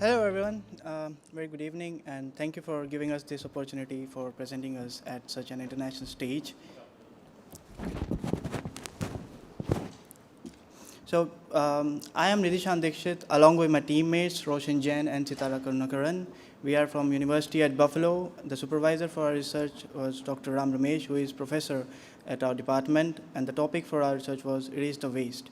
Hello, everyone. Very good evening, and thank you for giving us this opportunity for presenting us at such an international stage. So, I am Nidhishan Dikshit, along with my teammates Roshan Jain and Sitara Karunakaran. We are from University at Buffalo. The supervisor for our research was Dr. Ram Ramesh, who is professor at our department, and the topic for our research was Erase the Waste.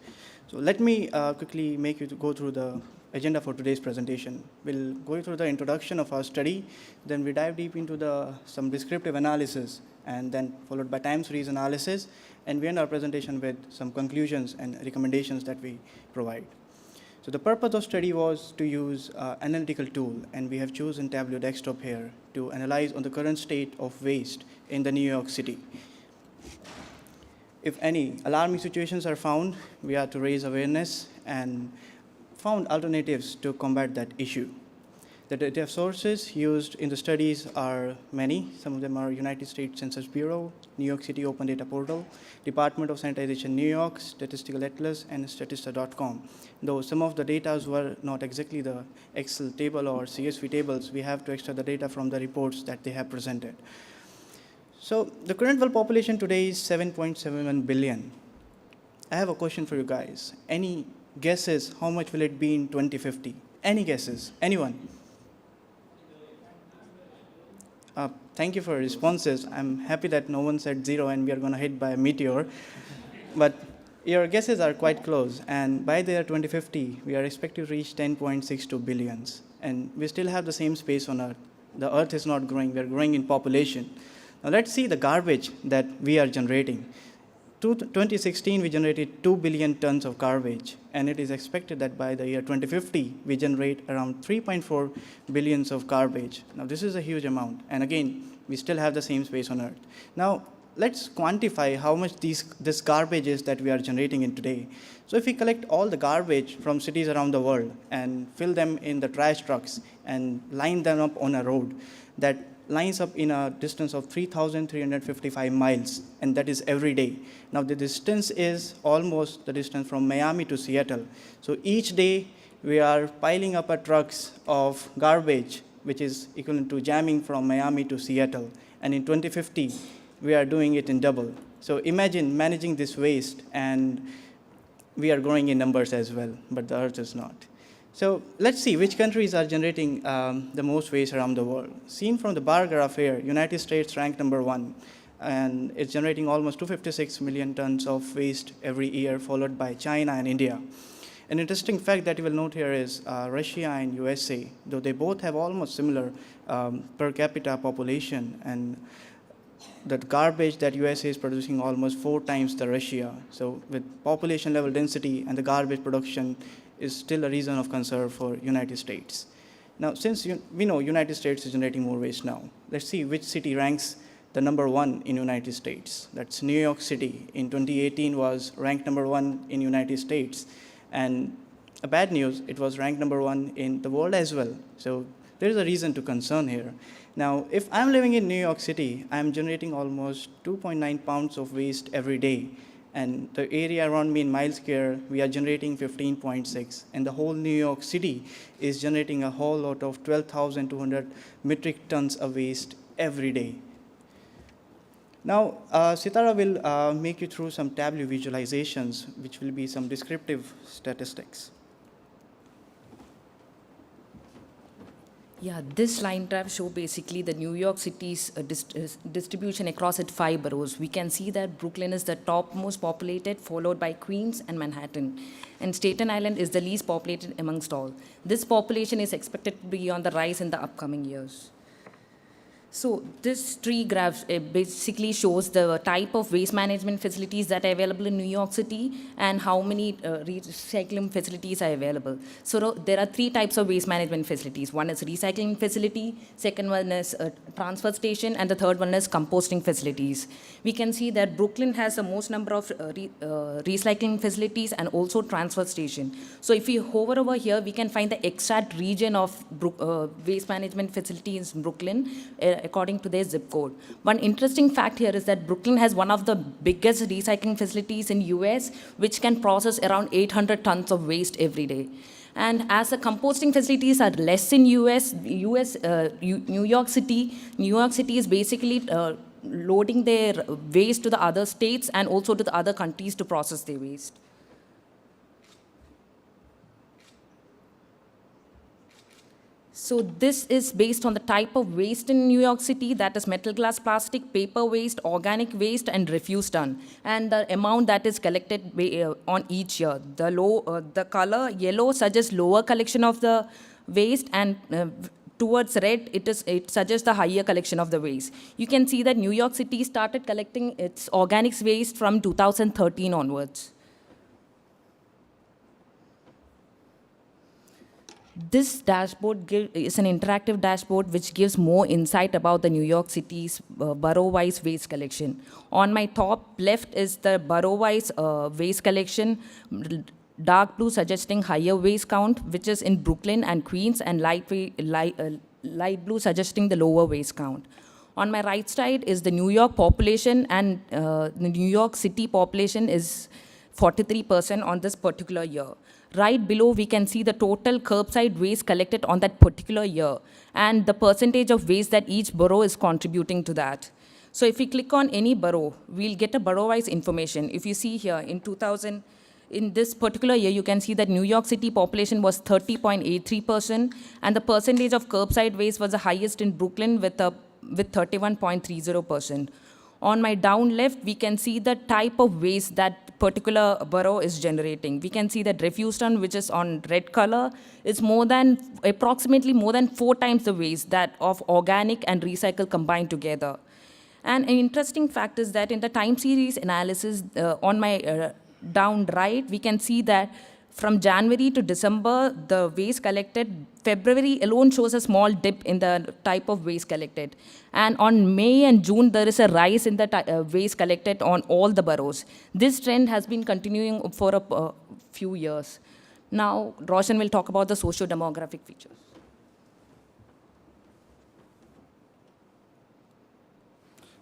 So let me quickly make you go through the agenda for today's presentation. We'll go through the introduction of our study, then we dive deep into some descriptive analysis, and then followed by time series analysis, and we end our presentation with some conclusions and recommendations that we provide. So the purpose of study was to use analytical tool, and we have chosen Tableau Desktop here to analyze on the current state of waste in the New York City. If any alarming situations are found, we are to raise awareness and found alternatives to combat that issue. The data sources used in the studies are many. Some of them are United States Census Bureau, New York City Open Data Portal, Department of Sanitization New York, Statistical Atlas, and Statista.com. Though some of the data were not exactly the Excel table or CSV tables, we have to extract the data from the reports that they have presented. So the current world population today is 7.71 billion. I have a question for you guys. Any guesses how much will it be in 2050? Any guesses? Anyone? Thank you for your responses. I'm happy that no one said zero and we are going to hit by a meteor. But your guesses are quite close. And by the year 2050, we are expected to reach 10.62 billions. And we still have the same space on Earth. The Earth is not growing. We are growing in population. Now let's see the garbage that we are generating. 2016, we generated 2 billion tons of garbage, and it is expected that by the year 2050, we generate around 3.4 billions of garbage. Now, this is a huge amount, and again, we still have the same space on Earth. Now, let's quantify how much this garbage is that we are generating in today. So if we collect all the garbage from cities around the world and fill them in the trash trucks and line them up on a road, that lines up in a distance of 3,355 miles, and that is every day. Now, the distance is almost the distance from Miami to Seattle. So each day, we are piling up our trucks of garbage, which is equivalent to jamming from Miami to Seattle. And in 2050, we are doing it in double. So imagine managing this waste, and we are growing in numbers as well, but the Earth is not. So let's see which countries are generating the most waste around the world. Seen from the bar graph here, United States ranked #1, and it's generating almost 256 million tons of waste every year, followed by China and India. An interesting fact that you will note here is Russia and USA, though they both have almost similar per capita population, and the garbage that USA is producing almost 4 times the Russia. So with population level density and the garbage production is still a reason of concern for United States. Now, since we know United States is generating more waste now, let's see which city ranks the #1 in United States. That's New York City. In 2018 was ranked #1 in United States. And a bad news, it was ranked #1 in the world as well. So there is a reason to concern here. Now, if I'm living in New York City, I'm generating almost 2.9 pounds of waste every day. And the area around me in mile square, we are generating 15.6. And the whole New York City is generating a whole lot of 12,200 metric tons of waste every day. Now, Sitara will make you through some Tableau visualizations, which will be some descriptive statistics. Yeah, this line graph show basically the New York City's distribution across its 5 boroughs. We can see that Brooklyn is the top most populated, followed by Queens and Manhattan. And Staten Island is the least populated amongst all. This population is expected to be on the rise in the upcoming years. So this tree graph basically shows the type of waste management facilities that are available in New York City and how many recycling facilities are available. So there are 3 types of waste management facilities. One is recycling facility, second one is a transfer station, and the third one is composting facilities. We can see that Brooklyn has the most number of recycling facilities and also transfer station. So if we hover over here, we can find the exact region of waste management facilities in Brooklyn, according to their zip code. One interesting fact here is that Brooklyn has one of the biggest recycling facilities in US, which can process around 800 tons of waste every day. And as the composting facilities are less in New York City is basically loading their waste to the other states and also to the other countries to process their waste. So this is based on the type of waste in New York City, that is metal, glass, plastic, paper waste, organic waste, and refuse ton, and the amount that is collected on each year. The color yellow suggests lower collection of the waste, and towards red, it suggests the higher collection of the waste. You can see that New York City started collecting its organics waste from 2013 onwards. This dashboard is an interactive dashboard which gives more insight about the New York City's borough-wise waste collection. On my top left is the borough-wise waste collection, dark blue suggesting higher waste count, which is in Brooklyn and Queens, and light blue suggesting the lower waste count. On my right side is the New York population, and the New York City population is 43% on this particular year. Right below, we can see the total curbside waste collected on that particular year and the percentage of waste that each borough is contributing to that. So if we click on any borough, we'll get a borough-wise information. If you see here, in this particular year, you can see that New York City population was 30.83%, and the percentage of curbside waste was the highest in Brooklyn with 31.30%. On my down left, we can see the type of waste that particular borough is generating. We can see that refuse ton, which is on red color, is approximately more than 4 times the waste that of organic and recycle combined together. And an interesting fact is that in the time series analysis on my down right, we can see that from January to December, the waste collected, February alone shows a small dip in the type of waste collected. And on May and June, there is a rise in the waste collected on all the boroughs. This trend has been continuing for a few years. Now, Roshan will talk about the socio-demographic features.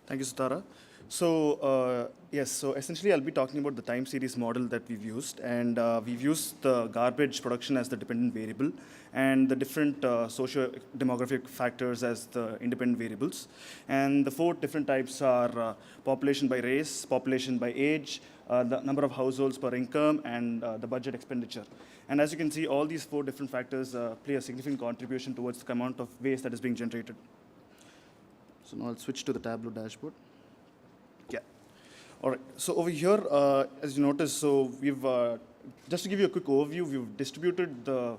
Thank you, Sitara. So, yes, so essentially I'll be talking about the time series model that we've used, and we've used the garbage production as the dependent variable and the different socio-demographic factors as the independent variables. And the 4 different types are population by race, population by age, the number of households per income, and the budget expenditure. And as you can see, all these 4 different factors play a significant contribution towards the amount of waste that is being generated. So now I'll switch to the Tableau dashboard. Yeah. All right. So over here, as you notice, so we've just to give you a quick overview, we've distributed the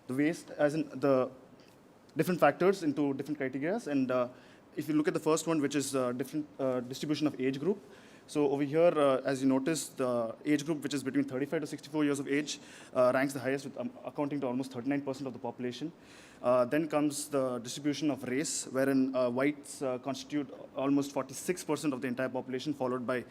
waste as in the different factors into different criteria. And if you look at the first one, which is different distribution of age group. So over here, as you notice, the age group, which is between 35 to 64 years of age, ranks the highest, with accounting to almost 39% of the population. Then comes the distribution of race, wherein whites constitute almost 46% of the entire population, followed by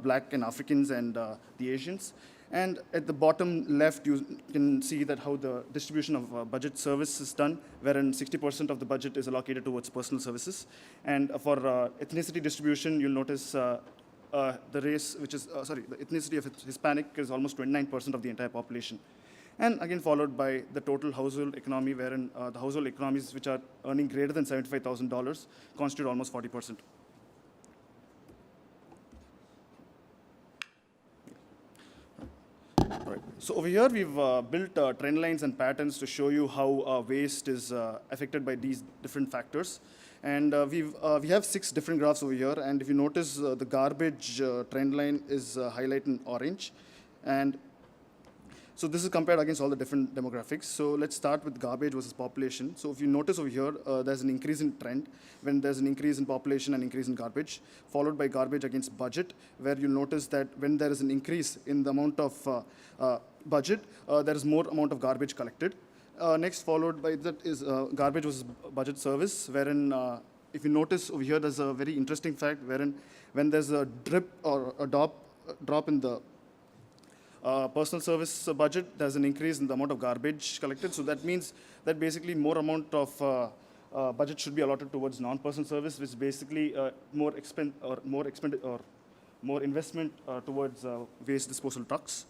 black and Africans and the Asians. And at the bottom left, you can see that how the distribution of budget service is done, wherein 60% of the budget is allocated towards personal services. And for ethnicity distribution, you'll notice the race, which is, the ethnicity of Hispanic is almost 29% of the entire population. And again, followed by the total household economy, wherein the household economies which are earning greater than $75,000 constitute almost 40%. All right. So over here, we've built trend lines and patterns to show you how waste is affected by these different factors. And we have 6 different graphs over here. And if you notice, the garbage trend line is highlighted in orange. And so this is compared against all the different demographics. So let's start with garbage versus population. So if you notice over here, there's an increase in trend when there's an increase in population and increase in garbage, followed by garbage against budget, where you'll notice that when there is an increase in the amount of budget, there is more amount of garbage collected. Next, followed by that is garbage versus budget service, wherein if you notice over here, there's a very interesting fact, wherein when there's a drip or a drop in the personal service budget, there's an increase in the amount of garbage collected. So that means that basically more amount of budget should be allotted towards non-personal service, which is basically more investment towards waste disposal trucks.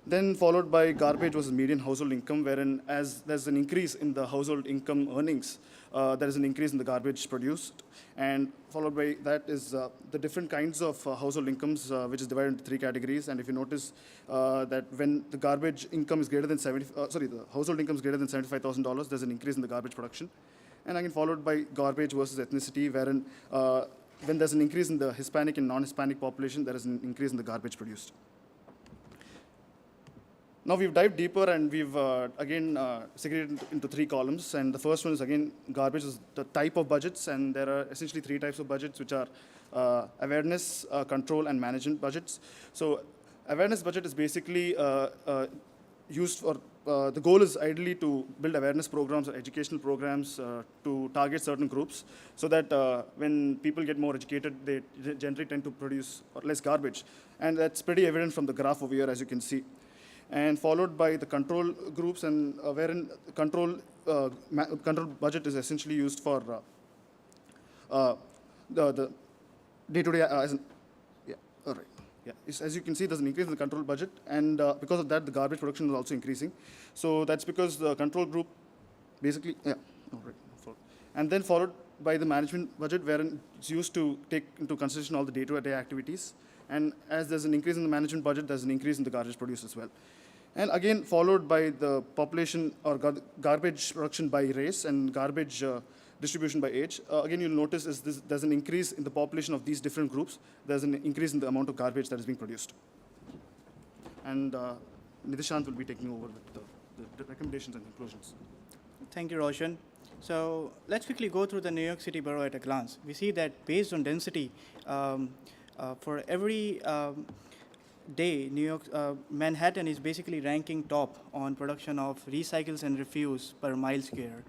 Then followed by garbage was median household income, wherein as there's an increase in the household income earnings, there is an increase in the garbage produced. And followed by that is the different kinds of household incomes, which is divided into 3 categories. And if you notice that when the garbage income is greater than the household income is greater than $75,000, there's an increase in the garbage production. And again followed by garbage versus ethnicity, wherein when there's an increase in the Hispanic and non-Hispanic population, there is an increase in the garbage produced. Now we've dived deeper and we've again segregated into 3 columns. And the first one is again garbage is the type of budgets, and there are essentially 3 types of budgets, which are awareness, control, and management budgets. So awareness budget is basically used for the goal is ideally to build awareness programs or educational programs to target certain groups, so that when people get more educated, they generally tend to produce less garbage. And that's pretty evident from the graph over here, as you can see. And followed by the control groups, and wherein control budget is essentially used for the day-to-day. Yeah, all right. Yeah, as you can see, there's an increase in the control budget, and because of that, the garbage production is also increasing. So that's because the control group, basically, yeah, all right. And then followed by the management budget, wherein it's used to take into consideration all the day-to-day activities. And as there's an increase in the management budget, there's an increase in the garbage produced as well. And again, followed by the population or garbage production by race and garbage distribution by age. Again, you'll notice there's an increase in the population of these different groups. There's an increase in the amount of garbage that is being produced. And Nidishant will be taking over with the recommendations and conclusions. Thank you, Roshan. So let's quickly go through the New York City borough at a glance. We see that based on density, for every day, Manhattan is basically ranking top on production of recycles and refuse per mile square.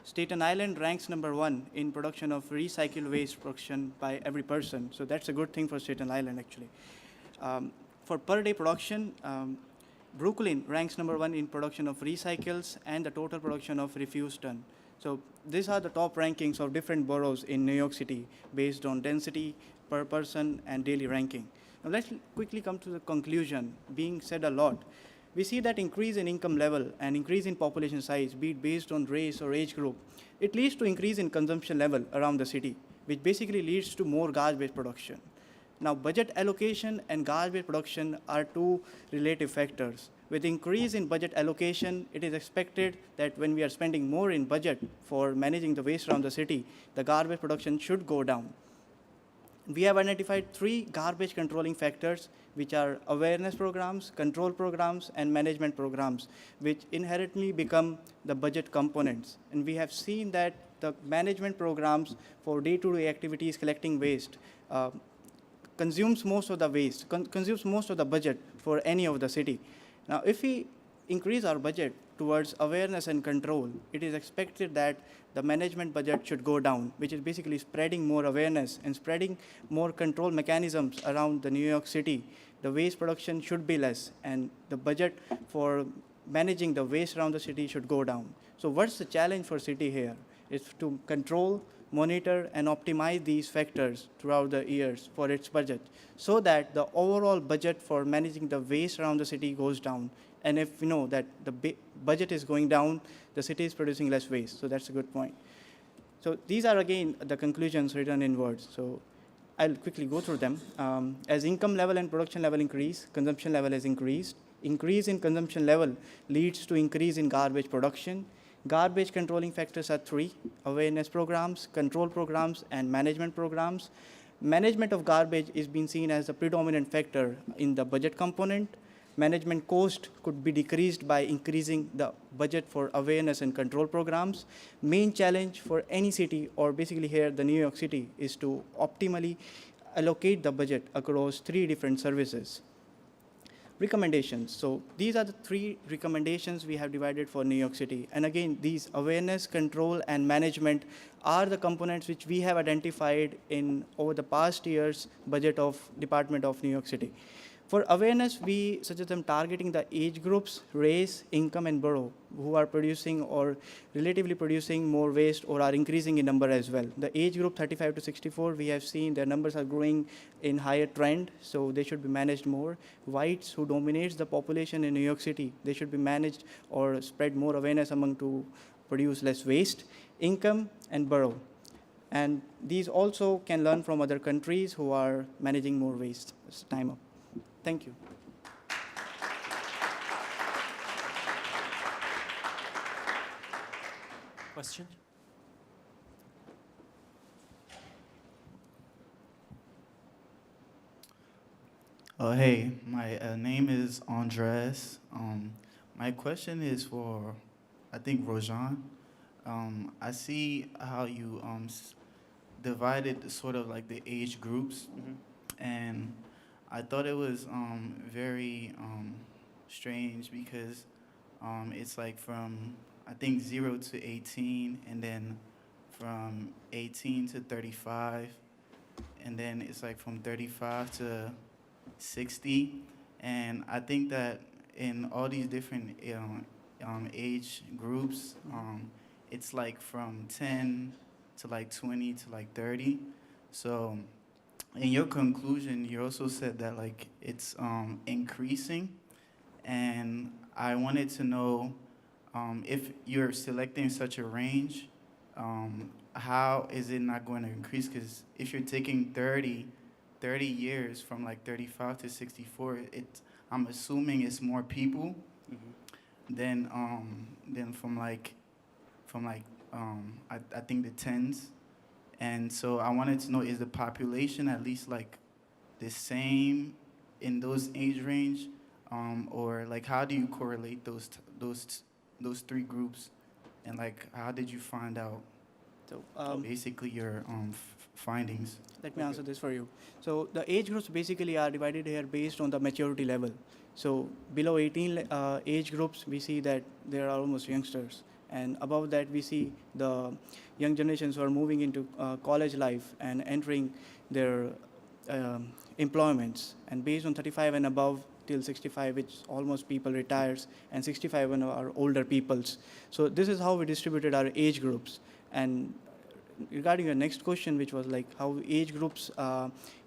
Staten Island ranks #1 in production of recycled waste production by every person. So that's a good thing for Staten Island, actually. For per day production, Brooklyn ranks #1 in production of recycles and the total production of refuse ton. So these are the top rankings of different boroughs in New York City based on density, per person, and daily ranking. Now let's quickly come to the conclusion. Being said a lot, we see that increase in income level and increase in population size, be it based on race or age group, it leads to increase in consumption level around the city, which basically leads to more garbage production. Now, budget allocation and garbage production are 2 relative factors. With increase in budget allocation, it is expected that when we are spending more in budget for managing the waste around the city, the garbage production should go down. We have identified 3 garbage controlling factors, which are awareness programs, control programs, and management programs, which inherently become the budget components. And we have seen that the management programs for day-to-day activities collecting waste consumes most of the waste, consumes most of the budget for any of the city. Now, if we increase our budget towards awareness and control, it is expected that the management budget should go down, which is basically spreading more awareness and spreading more control mechanisms around the New York City. The waste production should be less, and the budget for managing the waste around the city should go down. So what's the challenge for city here? It's to control, monitor, and optimize these factors throughout the years for its budget, so that the overall budget for managing the waste around the city goes down. And if we know that the budget is going down, the city is producing less waste. So that's a good point. So these are, again, the conclusions written in words. So I'll quickly go through them. As income level and production level increase, consumption level has increased. Increase in consumption level leads to increase in garbage production. Garbage controlling factors are 3: awareness programs, control programs, and management programs. Management of garbage is being seen as a predominant factor in the budget component. Management cost could be decreased by increasing the budget for awareness and control programs. Main challenge for any city, or basically here the New York City, is to optimally allocate the budget across 3 different services. Recommendations. So these are the 3 recommendations we have divided for New York City. And again, these awareness, control, and management are the components which we have identified in over the past year's budget of Department of New York City. For awareness, we suggest them targeting the age groups, race, income, and borough who are producing or relatively producing more waste or are increasing in number as well. The age group 35 to 64, we have seen their numbers are growing in higher trend, so they should be managed more. Whites, who dominates the population in New York City, they should be managed or spread more awareness among to produce less waste. Income and borough. And these also can learn from other countries who are managing more waste. It's time up. Thank you. Question? Hey, my name is Andres. My question is for, I think, Rojan. I see how you divided sort of like the age groups, and I thought it was very strange because it's like from, I think, 0 to 18, and then from 18 to 35, and then it's like from 35 to 60. And I think that in all these different age groups, it's like from 10 to like 20 to like 30. So in your conclusion, you also said that like it's increasing, and I wanted to know if you're selecting such a range, how is it not going to increase? Because if you're taking 30 years from like 35 to 64, I'm assuming it's more people than from I think the tens. And so I wanted to know, is the population at least like the same in those age range, or like how do you correlate those three groups, and like how did you find out So basically your findings? let me answer this for you. So the age groups basically are divided here based on the maturity level. So below 18 age groups, we see that there are almost youngsters. And above that, we see the young generations who are moving into college life and entering their employments. And based on 35 and above till 65, which almost people retires, and 65 and are older peoples. So this is how we distributed our age groups. And regarding your next question, which was like how age groups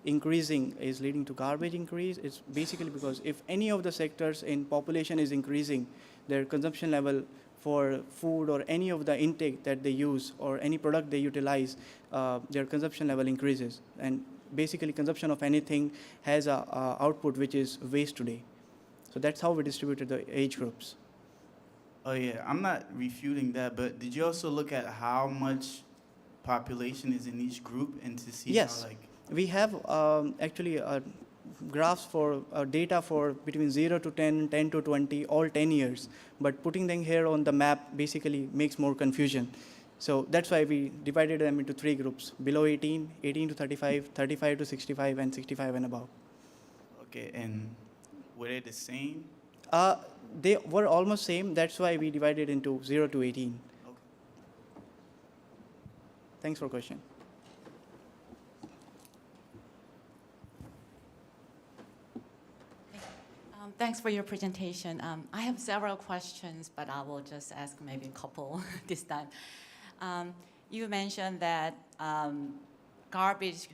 increasing is leading to garbage increase, it's basically because if any of the sectors in population is increasing, their consumption level for food or any of the intake that they use or any product they utilize, their consumption level increases. And basically consumption of anything has a output which is waste today. So that's how we distributed the age groups. Oh yeah, I'm not refuting that, but did you also look at how much population is in each group and to see Yes. how like? We have actually graphs for data for between 0 to 10, 10 to 20, all 10 years. But putting them here on the map basically makes more confusion. So that's why we divided them into three groups: below 18, 18 to 35, 35 to 65, and 65 and above. Okay, and were they the same? They were almost same. That's why we divided into 0 to 18. Okay. Thanks for question. Thanks for your presentation. I have several questions, but I will just ask maybe a couple this time. You mentioned that garbage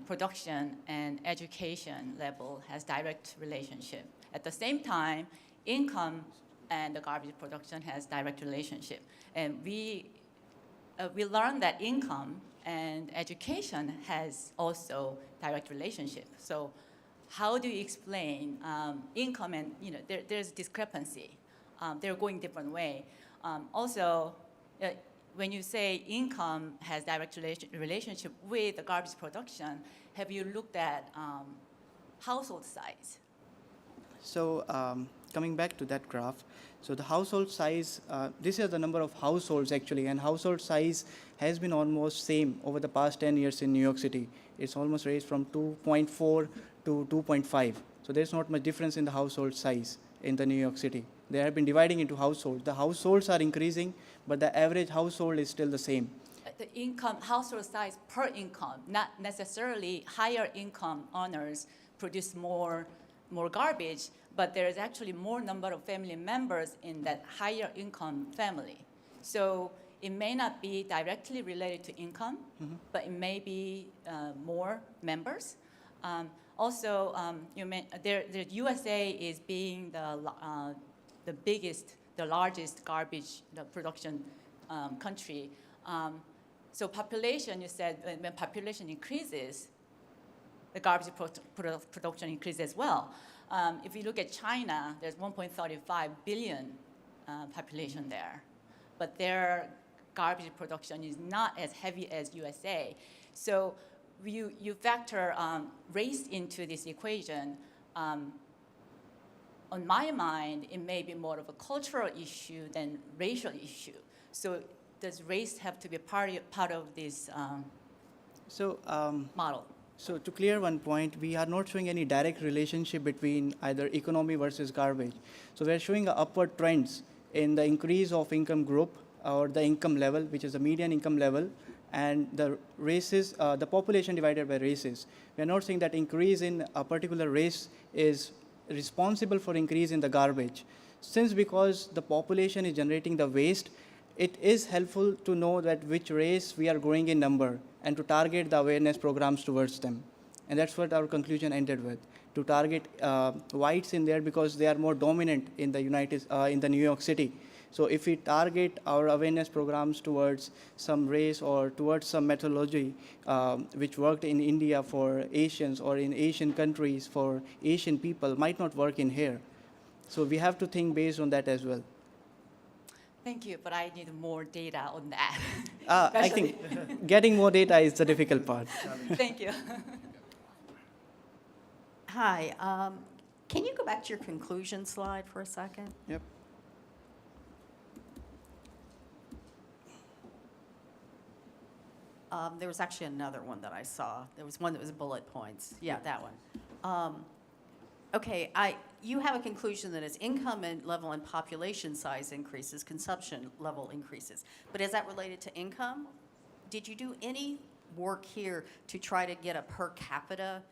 production and education level has direct relationship. At the same time, income and the garbage production has direct relationship. And we learned that income and education has also direct relationship. So how do you explain income and, there's discrepancy. They're going different way. Also, when you say income has direct relationship with the garbage production, have you looked at household size? So coming back to that graph, so the household size, this is the number of households actually, and household size has been almost same over the past 10 years in New York City. It's almost raised from 2.4 to 2.5. So there's not much difference in the household size in the New York City. They have been dividing into households. The households are increasing, but the average household is still the same. The income, household size per income, not necessarily higher income earners produce more more garbage, but there is actually more number of family members in that higher income family. So it may not be directly related to income, but it may be more members. Also, the USA is being the biggest, the largest garbage production country. So population, you said, when population increases, the garbage production increases as well. If you look at China, there's 1.35 billion population there, but their garbage production is not as heavy as USA. So you factor race into this equation. On my mind, it may be more of a cultural issue than racial issue. So does race have to be part of this model? So to clear one point, we are not showing any direct relationship between either economy versus garbage. So we are showing upward trends in the increase of income group or the income level, which is the median income level, and the races, the population divided by races. We are not saying that increase in a particular race is responsible for increase in the garbage. Since because the population is generating the waste, it is helpful to know that which race we are growing in number and to target the awareness programs towards them. And that's what our conclusion ended with, to target whites in there because they are more dominant in the in the New York City. So if we target our awareness programs towards some race or towards some methodology which worked in India for Asians or in Asian countries for Asian people might not work in here. So we have to think based on that as well. Thank you, but I need more data on that. I think getting more data is the difficult part. Thank you. Hi, can you go back to your conclusion slide for a second? Yep. There was actually another one that I saw. There was one that was bullet points. Yeah, that one. Okay, you have a conclusion that as income level and population size increases, consumption level increases. But is that related to income? Did you do any work here to try to get a per capita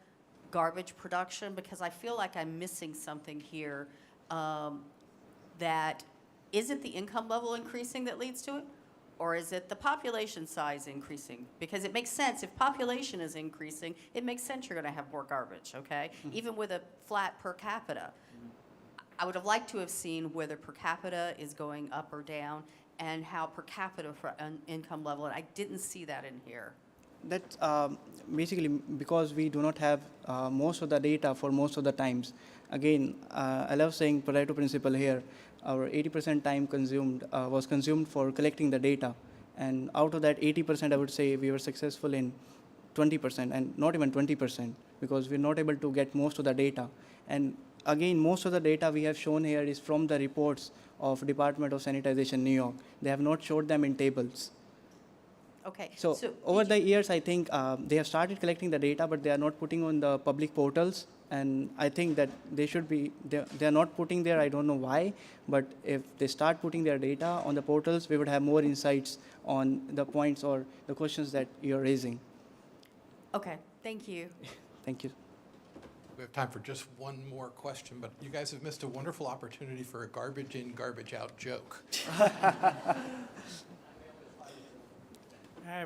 garbage production? Because I feel like I'm missing something here that, is it the income level increasing that leads to it? Or is it the population size increasing? Because it makes sense. If population is increasing, it makes sense you're going to have more garbage, okay? Even with a flat per capita. I would have liked to have seen whether per capita is going up or down and how per capita for an income level, and I didn't see that in here. That's basically because we do not have most of the data for most of the times. Again, I love saying Pareto principle here. Our 80% time was consumed for collecting the data. And out of that 80%, I would say we were successful in 20% and not even 20% because we're not able to get most of the data. And again, most of the data we have shown here is from the reports of Department of Sanitization, New York. They have not showed them in tables. Okay. So over the years, I think they have started collecting the data, but they are not putting on the public portals. And I think that they should be, they are not putting there, I don't know why, but if they start putting their data on the portals, we would have more insights on the points or the questions that you're raising. Okay, thank you. Thank you. We have time for just one more question, but you guys have missed a wonderful opportunity for a garbage in, garbage out joke. Hi,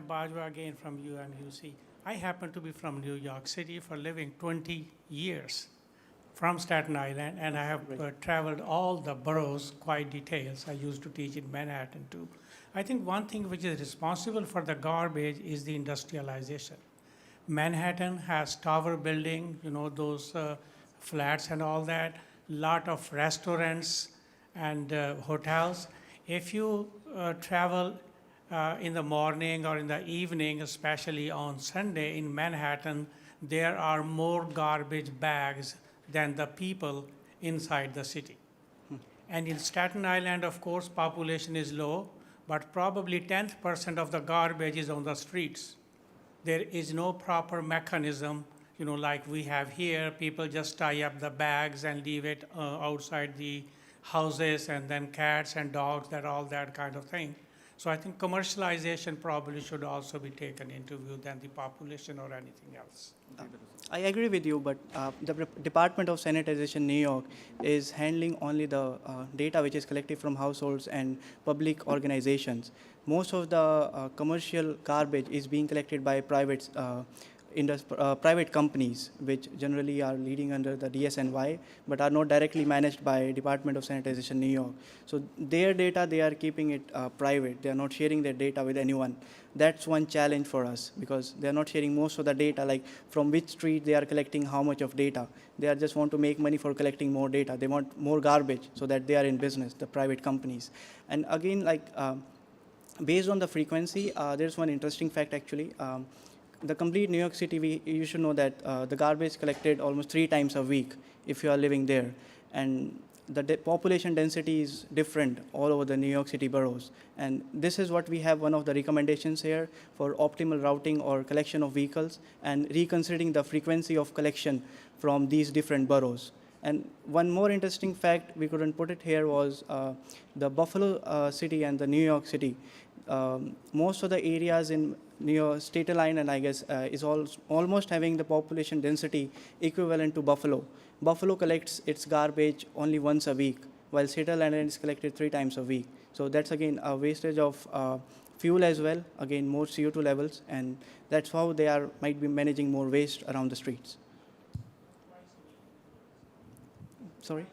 Bajwa again from UMUC. I happen to be from New York City for living 20 years from Staten Island, and I have traveled all the boroughs quite details. I used to teach in Manhattan too. I think one thing which is responsible for the garbage is the industrialization. Manhattan has tower building, you know, those flats and all that, lot of restaurants and hotels. If you travel in the morning or in the evening, especially on Sunday in Manhattan, there are more garbage bags than the people inside the city. And in Staten Island, of course, population is low, but probably 10% of the garbage is on the streets. There is no proper mechanism, you know, like we have here. People just tie up the bags and leave it outside the houses, and then cats and dogs, all that kind of thing. So I think commercialization probably should also be taken into view than the population or anything else. I agree with you, but the Department of Sanitization New York is handling only the data which is collected from households and public organizations. Most of the commercial garbage is being collected by private companies, which generally are leading under the DSNY, but are not directly managed by Department of Sanitization New York. So their data, they are keeping it private. They are not sharing their data with anyone. That's one challenge for us, because they are not sharing most of the data, like from which street they are collecting how much of data. They are just want to make money for collecting more data. They want more garbage so that they are in business, the private companies. And again, like based on the frequency, there's one interesting fact actually. The complete New York City, you should know that the garbage collected almost 3 times a week if you are living there. And the population density is different all over the New York City boroughs. And this is what we have one of the recommendations here for optimal routing or collection of vehicles and reconsidering the frequency of collection from these different boroughs. And one more interesting fact, we couldn't put it here, was the Buffalo City and the New York City. Most of the areas in near Staten Island, and I guess is almost having the population density equivalent to Buffalo. Buffalo collects its garbage only once a week, while Staten Island is collected 3 times a week. So that's again a wastage of fuel as well, again more CO2 levels, and that's how they might be managing more waste around the streets. Sorry?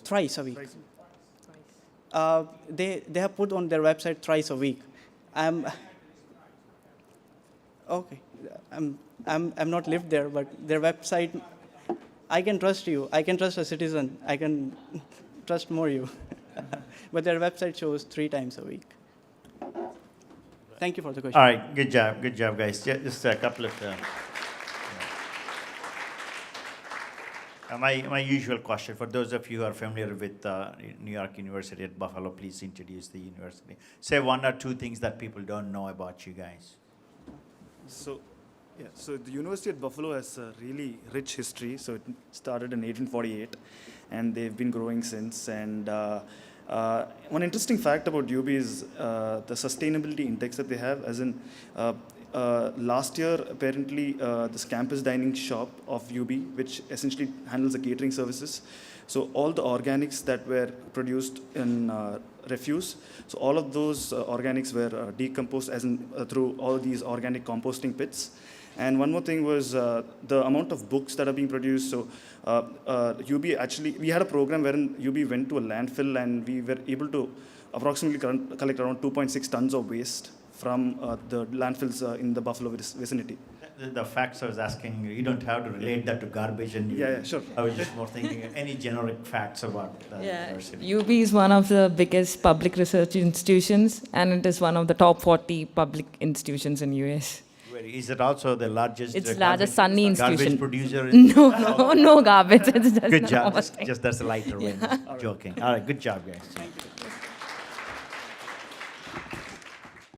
Thrice a week. They have put on their website thrice a week. Okay, I'm not lived there, but their website, I can trust you. I can trust a citizen. I can trust more you. But their website shows 3 times a week. Thank you for the question. All right, good job, guys. Just a couple of. My usual question, for those of you who are familiar with New York University at Buffalo, please introduce the university. Say 1 or 2 things that people don't know about you guys. So the University at Buffalo has a really rich history. So it started in 1848, and they've been growing since. And one interesting fact about UB is the sustainability index that they have, as in last year, apparently, this campus dining shop of UB, which essentially handles the catering services, so all the organics that were produced in refuse, so all of those organics were decomposed as in through all these organic composting pits. And one more thing was the amount of books that are being produced. So UB actually, we had a program wherein UB went to a landfill, and we were able to approximately collect around 2.6 tons of waste from the landfills in the Buffalo vicinity. The facts I was asking, you don't have to relate that to garbage and Yeah, sure. I was just more thinking any generic facts about the university. UB is one of the biggest public research institutions, and it is one of the top 40 public institutions in US. Is it also the largest? It's largest Sunny institution. Garbage producer. In No garbage. It's just Good job. normal thing. Just that's a lighter way. Joking. All right. Good job, guys.